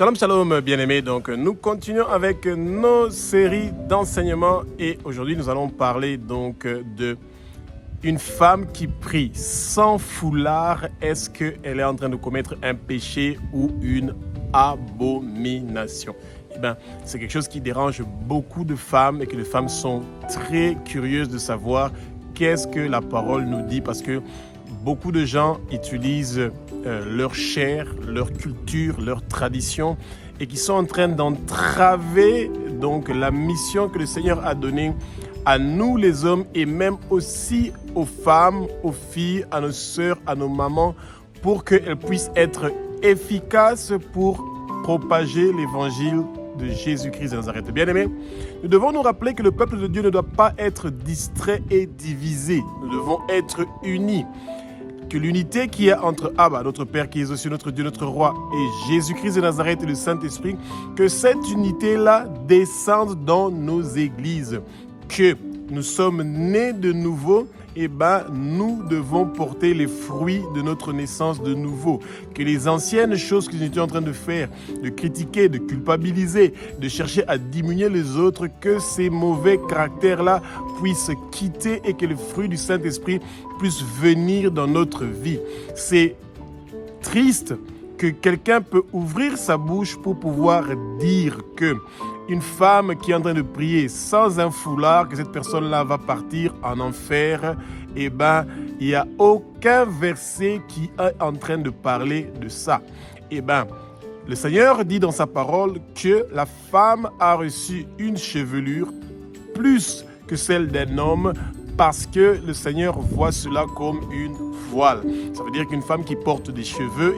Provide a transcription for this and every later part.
Shalom, shalom, bien-aimés. Donc, nous continuons avec nos séries d'enseignements et aujourd'hui, nous allons parler donc de une femme qui prie sans foulard. Est-ce qu'elle est en train de commettre un péché ou une abomination? Eh bien, c'est quelque chose qui dérange beaucoup de femmes et que les femmes sont très curieuses de savoir qu'est-ce que la parole nous dit parce que beaucoup de gens utilisent leur chair, leur culture, leur tradition et qui sont en train d'entraver donc la mission que le Seigneur a donnée à nous les hommes et même aussi aux femmes, aux filles, à nos sœurs, à nos mamans pour qu'elles puissent être efficaces pour propager l'évangile de Jésus-Christ de Nazareth. Bien-aimés, nous devons nous rappeler que le peuple de Dieu ne doit pas être distrait et divisé. Nous devons être unis. Que l'unité qu'il y a entre Abba, notre Père qui est aussi notre Dieu, notre Roi, et Jésus-Christ de Nazareth et le Saint-Esprit, que cette unité-là descende dans nos églises. Que nous sommes nés de nouveau, et nous devons porter les fruits de notre naissance de nouveau. Que les anciennes choses que nous étions en train de faire, de critiquer, de culpabiliser, de chercher à diminuer les autres, que ces mauvais caractères-là puissent quitter et que le fruit du Saint-Esprit puisse venir dans notre vie. C'est triste que quelqu'un peut ouvrir sa bouche pour pouvoir dire que une femme qui est en train de prier sans un foulard, que cette personne-là va partir en enfer, il n'y a aucun verset qui est en train de parler de ça. Le Seigneur dit dans sa parole que la femme a reçu une chevelure plus que celle d'un homme parce que le Seigneur voit cela comme une voile. Ça veut dire qu'une femme qui porte des cheveux,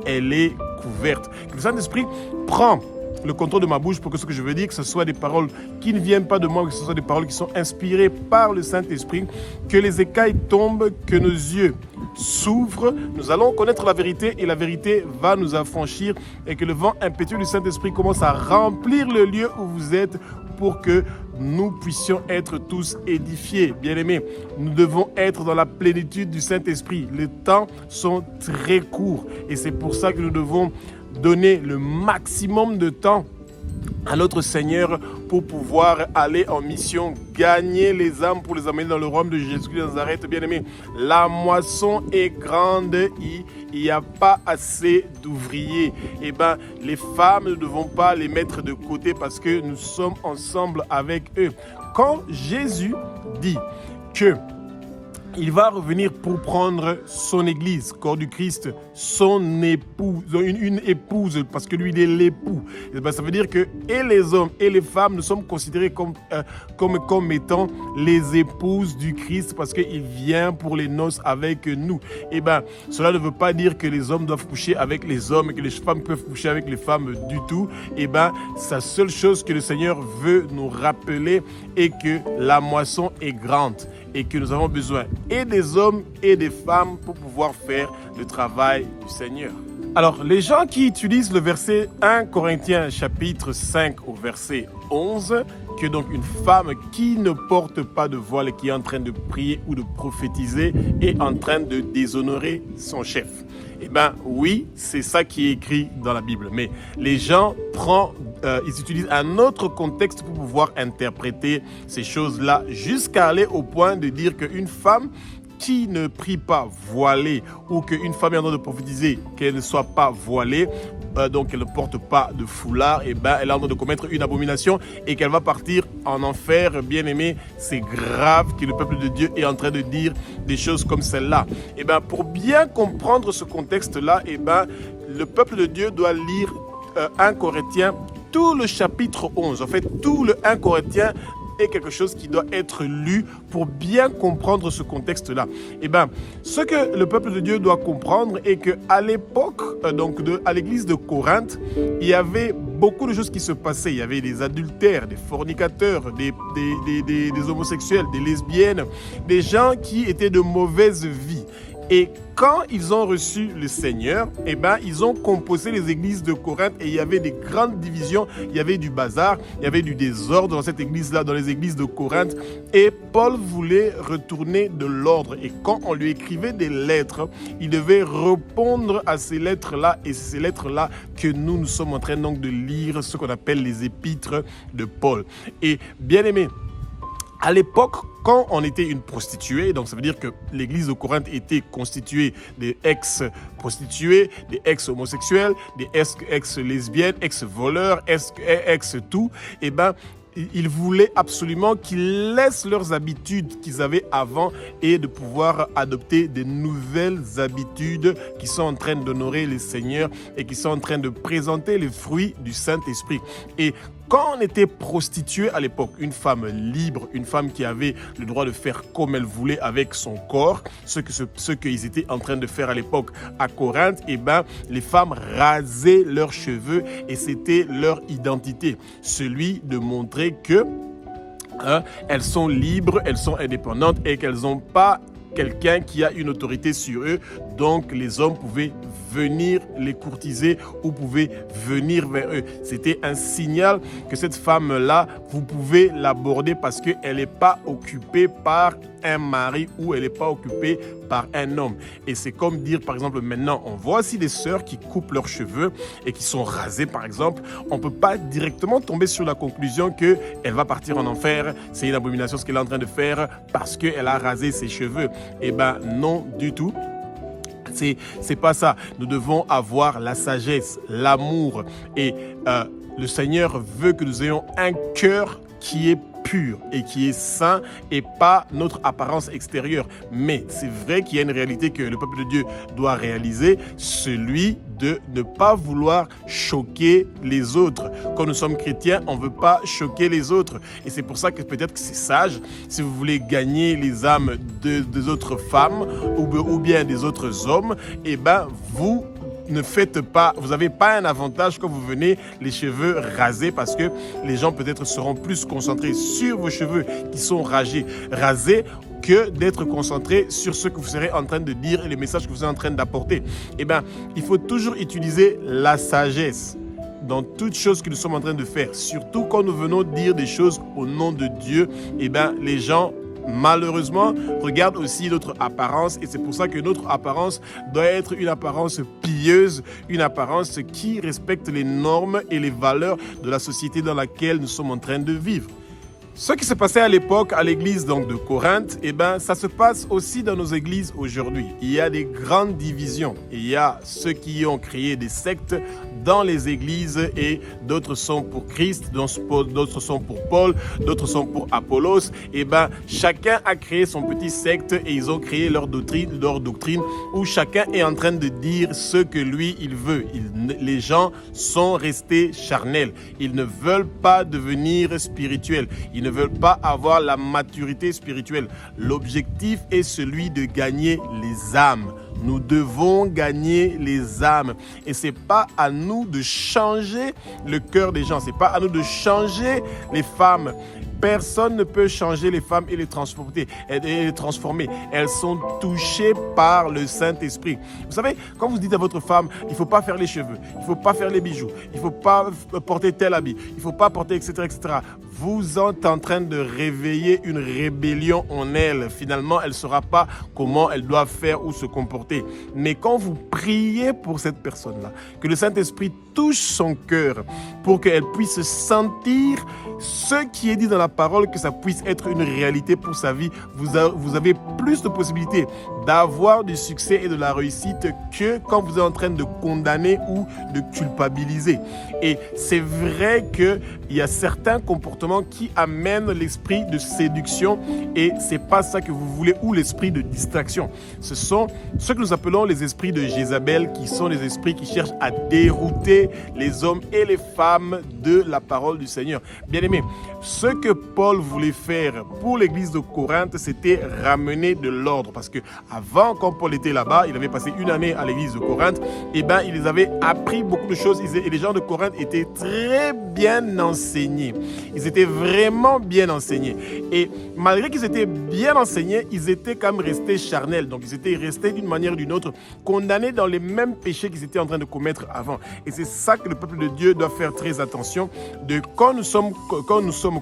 elle est couverte. Que le Saint-Esprit prend le contrôle de ma bouche pour que ce que je veux dire, que ce soit des paroles qui ne viennent pas de moi, que ce soit des paroles qui sont inspirées par le Saint-Esprit, que les écailles tombent, que nos yeux s'ouvrent, nous allons connaître la vérité et la vérité va nous affranchir et que le vent impétueux du Saint-Esprit commence à remplir le lieu où vous êtes pour que nous puissions être tous édifiés. Bien-aimés, nous devons être dans la plénitude du Saint-Esprit. Les temps sont très courts et c'est pour ça que nous devons donner le maximum de temps à notre Seigneur pour pouvoir aller en mission, gagner les âmes pour les amener dans le royaume de Jésus-Christ de Nazareth. Bien-aimés, la moisson est grande, il n'y a pas assez d'ouvriers. Les femmes ne devons pas les mettre de côté parce que nous sommes ensemble avec eux. Quand Jésus dit que il va revenir pour prendre son église, corps du Christ, son épouse, une épouse, parce que lui, il est l'époux. Ça veut dire que et les hommes et les femmes, nous sommes considérés comme étant les épouses du Christ, parce qu'il vient pour les noces avec nous. Cela ne veut pas dire que les hommes doivent coucher avec les hommes et que les femmes peuvent coucher avec les femmes du tout. C'est la seule chose que le Seigneur veut nous rappeler est que la moisson est grande et que nous avons besoin et des hommes et des femmes pour pouvoir faire le travail du Seigneur. Alors, les gens qui utilisent le verset 1 Corinthiens chapitre 5 au verset 11, que donc une femme qui ne porte pas de voile et qui est en train de prier ou de prophétiser est en train de déshonorer son chef. Oui, c'est ça qui est écrit dans la Bible. Mais les gens ils utilisent un autre contexte pour pouvoir interpréter ces choses-là jusqu'à aller au point de dire qu'une femme qui ne prie pas voilée ou qu'une femme est en train de prophétiser qu'elle ne soit pas voilée, donc elle ne porte pas de foulard, elle est en train de commettre une abomination et qu'elle va partir en enfer. Bien aimé, c'est grave que le peuple de Dieu est en train de dire des choses comme celle-là. Pour bien comprendre ce contexte-là, le peuple de Dieu doit lire 1 Corinthiens, tout le chapitre 11. En fait, tout le 1 Corinthiens est quelque chose qui doit être lu pour bien comprendre ce contexte-là. Ce que le peuple de Dieu doit comprendre est qu'à l'époque, à l'église de Corinthe, il y avait beaucoup de choses qui se passaient. Il y avait des adultères, des fornicateurs, des homosexuels, des lesbiennes, des gens qui étaient de mauvaise vie. Et quand ils ont reçu le Seigneur, eh ben, ils ont composé les églises de Corinthe et il y avait des grandes divisions, il y avait du bazar, il y avait du désordre dans cette église-là, dans les églises de Corinthe. Et Paul voulait retourner de l'ordre. Et quand on lui écrivait des lettres, il devait répondre à ces lettres-là. Et c'est ces lettres-là que nous sommes en train donc de lire, ce qu'on appelle les épîtres de Paul. Et bien aimé, à l'époque, quand on était une prostituée, donc ça veut dire que l'église de Corinthe était constituée des ex-prostituées, des ex-homosexuels, des ex-lesbiennes, ex-voleurs, ex-tout, et ben, ils voulaient absolument qu'ils laissent leurs habitudes qu'ils avaient avant et de pouvoir adopter des nouvelles habitudes qui sont en train d'honorer les seigneurs et qui sont en train de présenter les fruits du Saint-Esprit. Et quand on était prostituée à l'époque, une femme libre, une femme qui avait le droit de faire comme elle voulait avec son corps, ce qu'ils étaient en train de faire à l'époque à Corinthe, eh ben, les femmes rasaient leurs cheveux et c'était leur identité, celui de montrer que elles sont libres, elles sont indépendantes et qu'elles n'ont pas quelqu'un qui a une autorité sur eux. Donc les hommes pouvaient venir les courtiser ou pouvaient venir vers eux. C'était un signal que cette femme-là, vous pouvez l'aborder parce qu'elle n'est pas occupée par un mari ou elle n'est pas occupée par un homme. Et c'est comme dire, par exemple, maintenant, on voit aussi des sœurs qui coupent leurs cheveux et qui sont rasées, par exemple. On ne peut pas directement tomber sur la conclusion qu'elle va partir en enfer. C'est une abomination ce qu'elle est en train de faire parce qu'elle a rasé ses cheveux. Eh bien, non du tout. C'est pas ça. Nous devons avoir la sagesse, l'amour. Et le Seigneur veut que nous ayons un cœur qui est pur et qui est saint et pas notre apparence extérieure. Mais c'est vrai qu'il y a une réalité que le peuple de Dieu doit réaliser, celui de ne pas vouloir choquer les autres. Quand nous sommes chrétiens, on ne veut pas choquer les autres. Et c'est pour ça que peut-être que c'est sage, si vous voulez gagner les âmes des autres femmes ou bien des autres hommes, eh ben vous ne faites pas, vous n'avez pas un avantage quand vous venez les cheveux rasés parce que les gens peut-être seront plus concentrés sur vos cheveux qui sont rasés que d'être concentrés sur ce que vous serez en train de dire et les messages que vous êtes en train d'apporter. Eh bien, il faut toujours utiliser la sagesse dans toutes choses que nous sommes en train de faire. Surtout quand nous venons dire des choses au nom de Dieu, eh bien, les gens malheureusement, regarde aussi notre apparence et c'est pour ça que notre apparence doit être une apparence pieuse, une apparence qui respecte les normes et les valeurs de la société dans laquelle nous sommes en train de vivre. Ce qui se passait à l'époque à l'église donc de Corinthe, eh ben, ça se passe aussi dans nos églises aujourd'hui. Il y a des grandes divisions. Il y a ceux qui ont créé des sectes dans les églises et d'autres sont pour Christ, d'autres sont pour Paul, d'autres sont pour Apollos. Eh ben, chacun a créé son petit secte et ils ont créé leur doctrine où chacun est en train de dire ce que lui il veut. Les gens sont restés charnels. Ils ne veulent pas devenir spirituels. Ils ne veulent pas avoir la maturité spirituelle. L'objectif est celui de gagner les âmes. Nous devons gagner les âmes. Et ce n'est pas à nous de changer le cœur des gens. Ce n'est pas à nous de changer les femmes. Personne ne peut changer les femmes et les transformer. Elles sont touchées par le Saint-Esprit. Vous savez, quand vous dites à votre femme, il ne faut pas faire les cheveux, il ne faut pas faire les bijoux, il ne faut pas porter tel habit, il ne faut pas porter, etc., etc., vous êtes en train de réveiller une rébellion en elle. Finalement, elle ne saura pas comment elle doit faire ou se comporter. Mais quand vous priez pour cette personne-là, que le Saint-Esprit touche son cœur pour qu'elle puisse sentir ce qui est dit dans la parole, que ça puisse être une réalité pour sa vie, vous avez plus de possibilités d'avoir du succès et de la réussite que quand vous êtes en train de condamner ou de culpabiliser. Et c'est vrai qu'il y a certains comportements qui amènent l'esprit de séduction et c'est pas ça que vous voulez, ou l'esprit de distraction. Ce sont ce que nous appelons les esprits de Jézabel, qui sont les esprits qui cherchent à dérouter les hommes et les femmes de la parole du Seigneur. Bien Bien-aimés, ce que Paul voulait faire pour l'église de Corinthe, c'était ramener de l'ordre. Parce que avant, quand Paul était là-bas, il avait passé une année à l'église de Corinthe, il les avait appris beaucoup de choses. Et les gens de Corinthe étaient très bien enseignés. Ils étaient vraiment bien enseignés. Et malgré qu'ils étaient bien enseignés, ils étaient quand même restés charnels. Donc, ils étaient restés d'une manière ou d'une autre, condamnés dans les mêmes péchés qu'ils étaient en train de commettre avant. Et c'est ça que le peuple de Dieu doit faire très attention, de quand nous sommes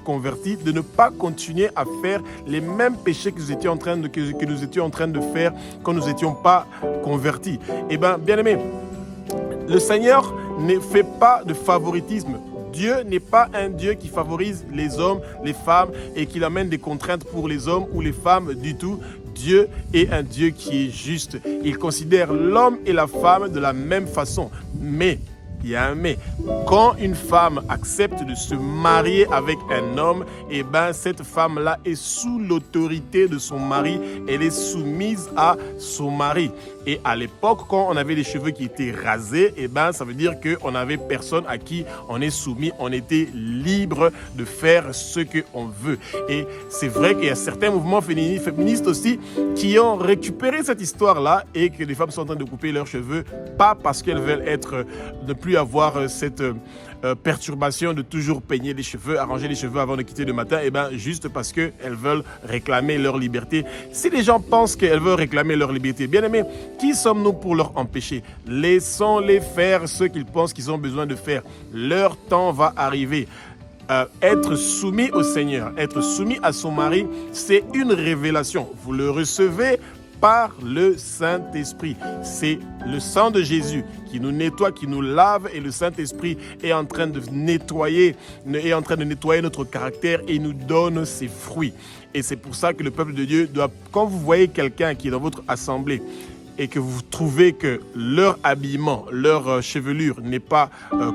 convertis, de ne pas continuer à faire les mêmes péchés que nous étions en train de faire quand nous n'étions pas convertis. Eh bien, bien-aimés, le Seigneur ne fait pas de favoritisme. Dieu n'est pas un Dieu qui favorise les hommes, les femmes et qui amène des contraintes pour les hommes ou les femmes du tout. Dieu est un Dieu qui est juste. Il considère l'homme et la femme de la même façon. Mais, il y a un mais, quand une femme accepte de se marier avec un homme, eh bien cette femme-là est sous l'autorité de son mari. Elle est soumise à son mari. Et à l'époque, quand on avait les cheveux qui étaient rasés, eh ben, ça veut dire qu'on n'avait personne à qui on est soumis. On était libre de faire ce qu'on veut. Et c'est vrai qu'il y a certains mouvements féministes aussi qui ont récupéré cette histoire-là et que les femmes sont en train de couper leurs cheveux, pas parce qu'elles veulent ne plus avoir cette perturbation de toujours peigner les cheveux, arranger les cheveux avant de quitter le matin, et bien juste parce qu'elles veulent réclamer leur liberté. Si les gens pensent qu'elles veulent réclamer leur liberté, bien aimé, qui sommes-nous pour leur empêcher? Laissons-les faire ce qu'ils pensent qu'ils ont besoin de faire. Leur temps va arriver. Être soumis au Seigneur, être soumis à son mari, c'est une révélation. Vous le recevez par le Saint-Esprit. C'est le sang de Jésus qui nous nettoie, qui nous lave, et le Saint-Esprit est en train de nettoyer notre caractère et nous donne ses fruits. Et c'est pour ça que le peuple de Dieu doit, quand vous voyez quelqu'un qui est dans votre assemblée et que vous trouvez que leur habillement, leur chevelure n'est pas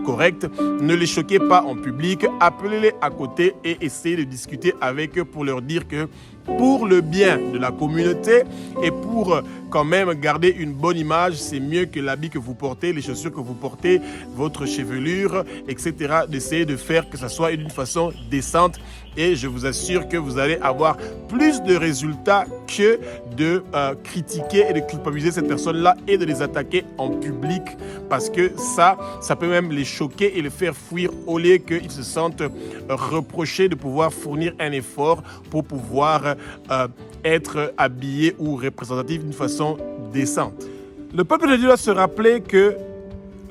correcte, ne les choquez pas en public, appelez-les à côté et essayez de discuter avec eux pour leur dire que pour le bien de la communauté et pour quand même garder une bonne image, c'est mieux que l'habit que vous portez, les chaussures que vous portez, votre chevelure, etc. D'essayer de faire que ça soit d'une façon décente. Et je vous assure que vous allez avoir plus de résultats que de critiquer et de culpabiliser cette personne-là et de les attaquer en public. Parce que ça peut même les choquer et les faire fuir au lieu qu'ils se sentent reprochés de pouvoir fournir un effort pour pouvoir être habillés ou représentatifs d'une façon décente. Le peuple de Dieu doit se rappeler que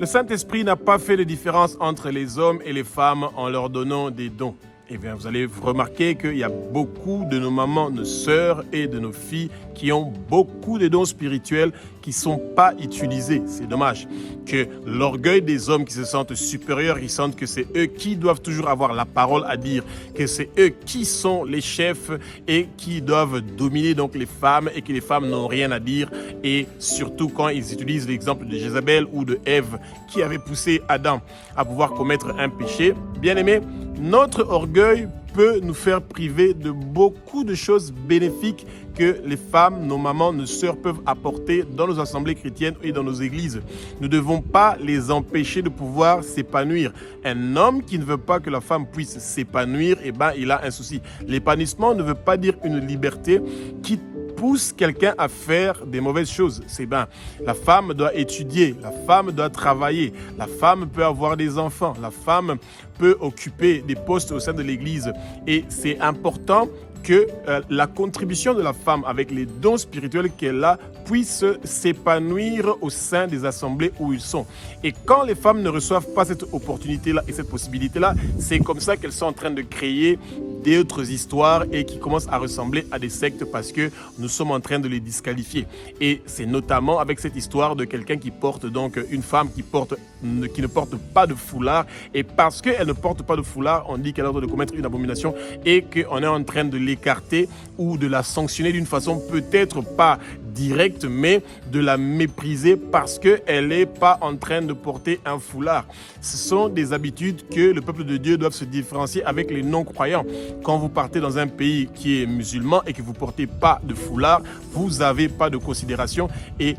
le Saint-Esprit n'a pas fait de différence entre les hommes et les femmes en leur donnant des dons. Eh bien, vous allez remarquer qu'il y a beaucoup de nos mamans, nos sœurs et de nos filles qui ont beaucoup de dons spirituels qui ne sont pas utilisés. C'est dommage que l'orgueil des hommes qui se sentent supérieurs, ils sentent que c'est eux qui doivent toujours avoir la parole à dire, que c'est eux qui sont les chefs et qui doivent dominer donc les femmes et que les femmes n'ont rien à dire. Et surtout quand ils utilisent l'exemple de Jézabel ou de Ève qui avait poussé Adam à pouvoir commettre un péché. Bien aimé, notre orgueil peut nous faire priver de beaucoup de choses bénéfiques que les femmes, nos mamans, nos sœurs peuvent apporter dans nos assemblées chrétiennes et dans nos églises. Nous ne devons pas les empêcher de pouvoir s'épanouir. Un homme qui ne veut pas que la femme puisse s'épanouir, eh ben, il a un souci. L'épanouissement ne veut pas dire une liberté qui pousse quelqu'un à faire des mauvaises choses. C'est bien. La femme doit étudier, la femme doit travailler, la femme peut avoir des enfants, la femme peut occuper des postes au sein de l'église. Et c'est important que la contribution de la femme avec les dons spirituels qu'elle a puisse s'épanouir au sein des assemblées où ils sont. Et quand les femmes ne reçoivent pas cette opportunité-là et cette possibilité-là, c'est comme ça qu'elles sont en train de créer d'autres histoires et qui commencent à ressembler à des sectes parce que nous sommes en train de les disqualifier. Et c'est notamment avec cette histoire de quelqu'un qui porte donc une femme qui ne porte pas de foulard, et parce qu'elle ne porte pas de foulard, on dit qu'elle est en train de commettre une abomination et qu'on est en train de l'écarter ou de la sanctionner d'une façon peut-être pas directe, mais de la mépriser parce qu'elle n'est pas en train de porter un foulard. Ce sont des habitudes que le peuple de Dieu doit se différencier avec les non-croyants. Quand vous partez dans un pays qui est musulman et que vous ne portez pas de foulard, vous n'avez pas de considération et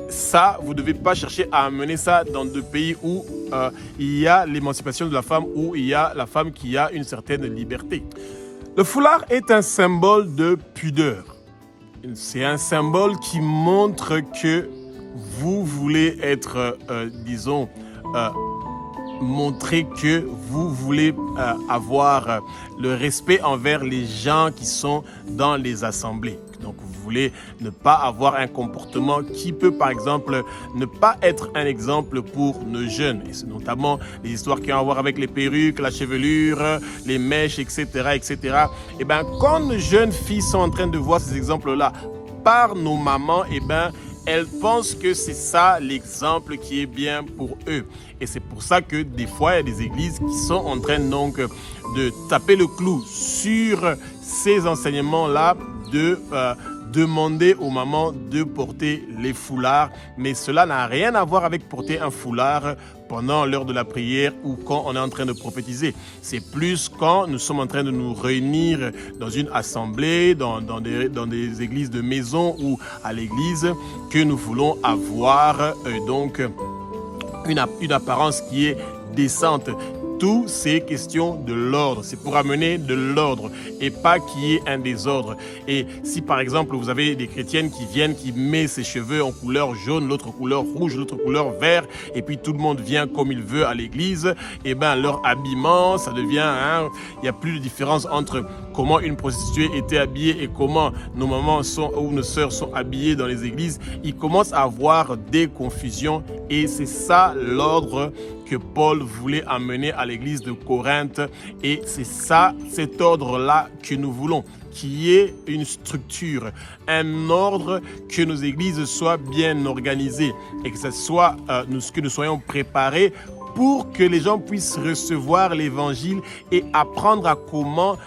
ça, vous ne devez pas chercher à amener ça dans des pays où il y a l'émancipation de la femme, où il y a la femme qui a une certaine liberté. Le foulard est un symbole de pudeur. C'est un symbole qui montre que vous voulez être, montrer que vous voulez avoir le respect envers les gens qui sont dans les assemblées. Donc, vous voulez ne pas avoir un comportement qui peut, par exemple, ne pas être un exemple pour nos jeunes. Et c'est notamment les histoires qui ont à voir avec les perruques, la chevelure, les mèches, etc., etc. Et bien, quand nos jeunes filles sont en train de voir ces exemples-là par nos mamans, et bien, elles pensent que c'est ça l'exemple qui est bien pour eux. Et c'est pour ça que des fois, il y a des églises qui sont en train donc de taper le clou sur ces enseignements-là, de demander aux mamans de porter les foulards. Mais cela n'a rien à voir avec porter un foulard pendant l'heure de la prière ou quand on est en train de prophétiser. C'est plus quand nous sommes en train de nous réunir dans une assemblée, dans des églises de maison ou à l'église, que nous voulons avoir donc une apparence qui est décente. Tout c'est question de l'ordre, c'est pour amener de l'ordre et pas qu'il y ait un désordre. Et si par exemple vous avez des chrétiennes qui viennent, qui mettent ses cheveux en couleur jaune, l'autre couleur rouge, l'autre couleur vert, et puis tout le monde vient comme il veut à l'église, et ben leur habillement, ça devient, il n'y a plus de différence entre comment une prostituée était habillée et comment nos mamans ou nos sœurs sont habillées dans les églises. Il commence à avoir des confusions et c'est ça l'ordre que Paul voulait amener à l'église de Corinthe. Et c'est ça, cet ordre-là que nous voulons, qui est une structure, un ordre, que nos églises soient bien organisées et que que nous soyons préparés pour que les gens puissent recevoir l'évangile et apprendre à comment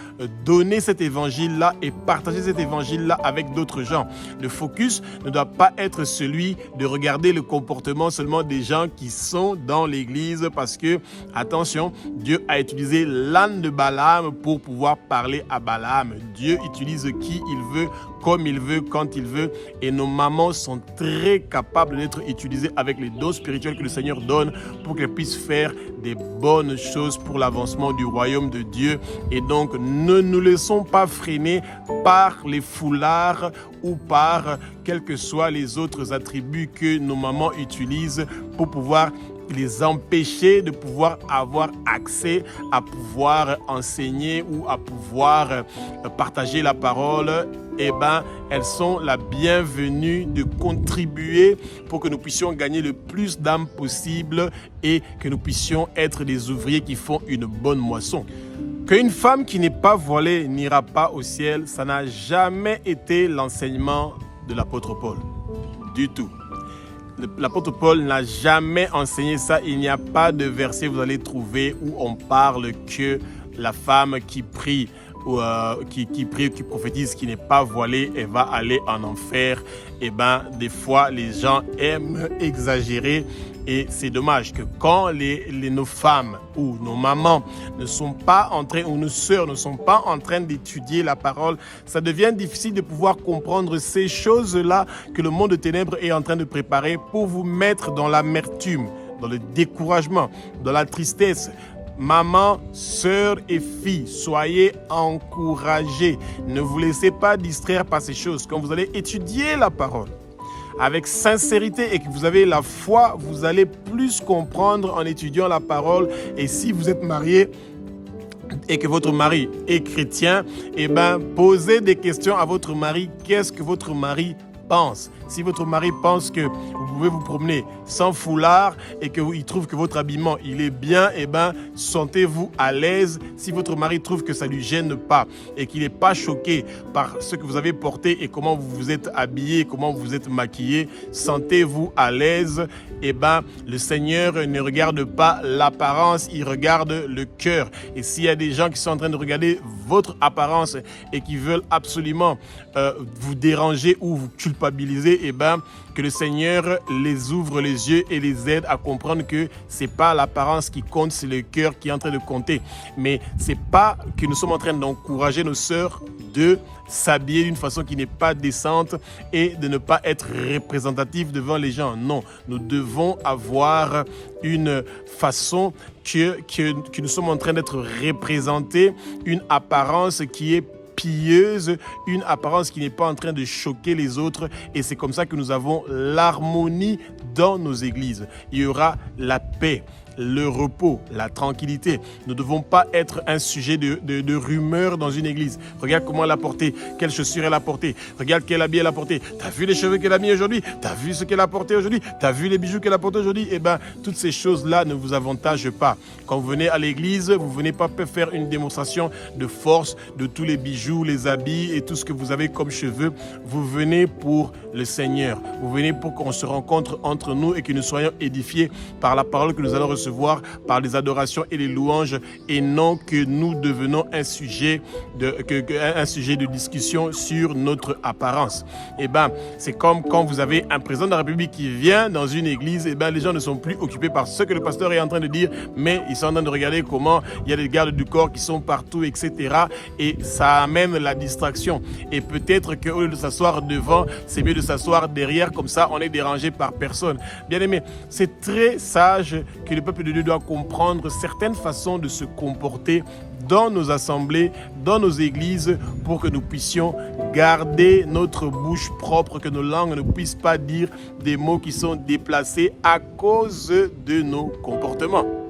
donner cet évangile-là et partager cet évangile-là avec d'autres gens. Le focus ne doit pas être celui de regarder le comportement seulement des gens qui sont dans l'église parce que, attention, Dieu a utilisé l'âne de Balaam pour pouvoir parler à Balaam. Dieu utilise qui il veut, comme il veut, quand il veut. Et nos mamans sont très capables d'être utilisées avec les dons spirituels que le Seigneur donne pour qu'elles puissent faire des bonnes choses pour l'avancement du royaume de Dieu. Et donc, ne nous laissons pas freiner par les foulards ou par quels que soient les autres attributs que nos mamans utilisent pour pouvoir les empêcher de pouvoir avoir accès à pouvoir enseigner ou à pouvoir partager la parole. Eh bien, elles sont la bienvenue de contribuer pour que nous puissions gagner le plus d'âmes possible et que nous puissions être des ouvriers qui font une bonne moisson. Qu'une femme qui n'est pas voilée n'ira pas au ciel, ça n'a jamais été l'enseignement de l'apôtre Paul. Du tout. L'apôtre Paul n'a jamais enseigné ça. Il n'y a pas de verset, vous allez trouver, où on parle que la femme qui prie, ou qui prophétise, qui n'est pas voilée, elle va aller en enfer. Eh bien, des fois, les gens aiment exagérer. Et c'est dommage que quand nos femmes ou nos mamans ne sont pas en train, ou nos sœurs ne sont pas en train d'étudier la parole, ça devient difficile de pouvoir comprendre ces choses-là que le monde de ténèbres est en train de préparer pour vous mettre dans l'amertume, dans le découragement, dans la tristesse. Maman, sœurs et filles, soyez encouragés. Ne vous laissez pas distraire par ces choses. Quand vous allez étudier la parole avec sincérité et que vous avez la foi, vous allez plus comprendre en étudiant la parole. Et si vous êtes marié et que votre mari est chrétien, eh bien, posez des questions à votre mari. Qu'est-ce que votre mari pense? Si votre mari pense que vous pouvez vous promener sans foulard et qu'il trouve que votre habillement il est bien, eh ben, sentez-vous à l'aise. Si votre mari trouve que ça ne lui gêne pas et qu'il n'est pas choqué par ce que vous avez porté et comment vous vous êtes habillé, comment vous vous êtes maquillé, sentez-vous à l'aise. Eh ben, le Seigneur ne regarde pas l'apparence, il regarde le cœur. Et s'il y a des gens qui sont en train de regarder votre apparence et qui veulent absolument vous déranger ou vous culpabiliser, culpabiliser, eh ben, que le Seigneur les ouvre les yeux et les aide à comprendre que c'est pas l'apparence qui compte, c'est le cœur qui est en train de compter. Mais c'est pas que nous sommes en train d'encourager nos sœurs de s'habiller d'une façon qui n'est pas décente et de ne pas être représentatif devant les gens. Non, nous devons avoir une façon que nous sommes en train d'être représentés, une apparence qui est pieuse, une apparence qui n'est pas en train de choquer les autres, et c'est comme ça que nous avons l'harmonie dans nos églises. Il y aura la paix, le repos, la tranquillité. Nous ne devons pas être un sujet de rumeur dans une église. Regarde comment elle a porté, quelles chaussures elle a porté, regarde quel habit elle a porté. T'as vu les cheveux qu'elle a mis aujourd'hui? T'as vu ce qu'elle a porté aujourd'hui? T'as vu les bijoux qu'elle a porté aujourd'hui? Eh bien, toutes ces choses-là ne vous avantagent pas. Quand vous venez à l'église, vous ne venez pas faire une démonstration de force de tous les bijoux, les habits et tout ce que vous avez comme cheveux. Vous venez pour le Seigneur. Vous venez pour qu'on se rencontre entre nous et que nous soyons édifiés par la parole que nous allons recevoir, par les adorations et les louanges, et non que nous devenons un sujet de discussion sur notre apparence. Eh ben, c'est comme quand vous avez un président de la République qui vient dans une église, eh ben, les gens ne sont plus occupés par ce que le pasteur est en train de dire, mais ils sont en train de regarder comment il y a des gardes du corps qui sont partout, etc. Et ça amène la distraction. Et peut-être qu'au lieu de s'asseoir devant, c'est mieux de s'asseoir derrière, comme ça on est dérangé par personne. Bien aimé, c'est très sage que le peuple de Dieu doit comprendre certaines façons de se comporter dans nos assemblées, dans nos églises, pour que nous puissions garder notre bouche propre, que nos langues ne puissent pas dire des mots qui sont déplacés à cause de nos comportements.